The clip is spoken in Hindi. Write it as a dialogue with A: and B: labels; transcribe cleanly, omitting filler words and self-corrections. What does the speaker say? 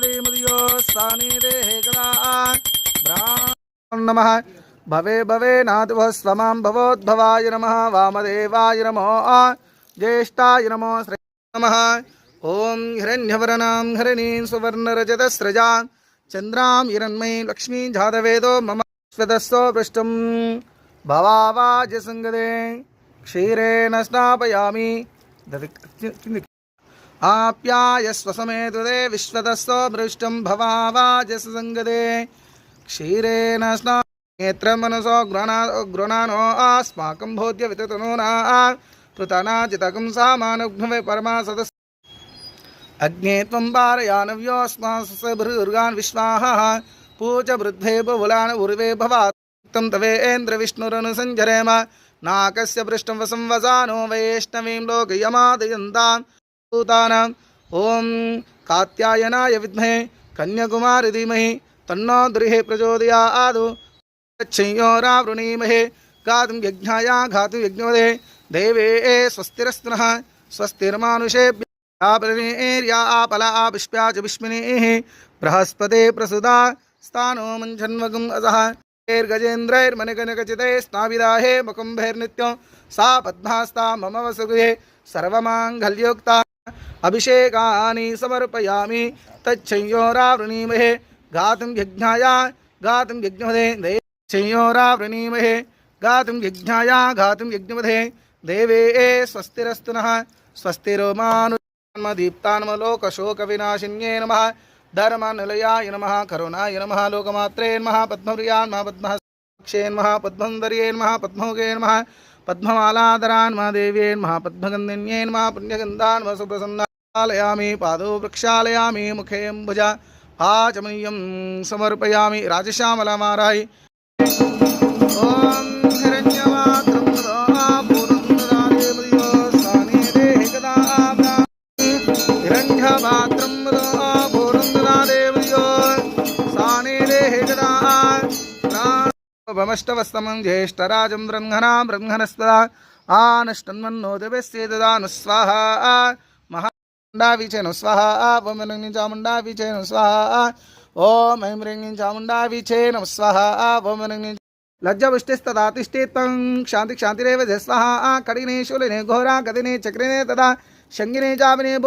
A: देमदियो स्थाने देहे कदा ब्राह्मण नमः भवे भवे नाथ स्वमां भवोद्भवाय नमः वामदेवाय नमो ज्येष्ठाय नमो श्री नमः ओं हिरण्यवर्णां हरिणीं सुवर्णरजतस्रजां चन्द्रां हिरण्मयीं लक्ष्मीं जातवेदो मम स्वदस्सो पृष्ठं भवावाजसङ्गदे क्षीरेण स्नापयामि आप्यायस्व समेतुदे विश्वदस्सो पृष्ठं भवावाजसङ्गदे क्षीरेण स्ना नेत्रमनसो गृणानो अस्माकं भोज्य विततनूना पृतनाजितकं सामानघ्नवे परमा सदस् अग्ने त्वं पारयानव्योऽस्मासुर्गान् विश्वाहः पूज वृद्धे बहुलान् उर्वे भवात्तं तवेन्द्र विष्णुरनुसञ्जरेम नाकस्य पृष्ठं वसंवसानो वैष्णवीं लोकयमादयन्तां भूतानाम् ॐ कात्यायनाय विद्महे कन्याकुमारी धीमहि तन्नो द्रिः प्रचोदयात् गच्छयोरावृणीमहे गातुं यज्ञाय घातुं यज्ञवदे देवे स्वस्तिरस्तु नः स्वस्तिर्मानुषेभ्यः आपला पुष्प्या च विष्मिनीः बृहस्पते प्रसुदा स्थानो मञ्छन्वगुम् असः गजेन्द्रैर्मणिकनकचितैः स्नाविदाहे मुकुम्भैर्नित्यं सा पद्मास्ता मम वसुगृहे सर्वमाङ्गल्योक्ता अभिषेकानि समर्पयामि तच्छयोरावृणीमहे गातुं यज्ञाय गातुं यज्ञवदे देवयोरावृणीमहे गातुं यज्ञाय गातुं यज्ञवदे देवे स्वस्तिरस्तु नः स्वस्तिर्मानुदीप्तान्मलोकशोकविनाशिन्ये नमः धर्मनिलयाय नमः करुणाय नमः लोकमात्रे नमः पद्मप्रियाय नमः पद्महस्ते नमः पद्मसुन्दर्ये नमः पद्ममुखे नमः पद्ममालाधराय नमः देव्ये नमः पद्मगन्धिन्ये नमः पुण्यगन्धाय नमः सुप्रसन्नालयामि पादौ प्रक्षालयामि मुखे अम्बुजा आचमनीयं समर्पयामि राजश्यामलामाराय ॐ हिरण्यमात्रं हिरण्यमात्रं भमष्टवस्तमं ज्येष्ठराजं ब्रह्मणां ब्रह्मणस्पदा आनष्टन्मन्नो दिवस्ये ददानु स्वाहा महाचामुण्डावीचेन स्वाहा ॐ ऐं चामुण्डावीचेन स्वाहा ॐ ऐं ह्रीं चामुण्डावीचेन स्वाहा ॐ ऐं लज्जपुष्टिस्तदा तिष्ठितं क्षान्ति क्षान्तिरेव स्वाहा कडिने शूलिने घोरा गदिने चक्रिणे तदा शङ्गिने चापिने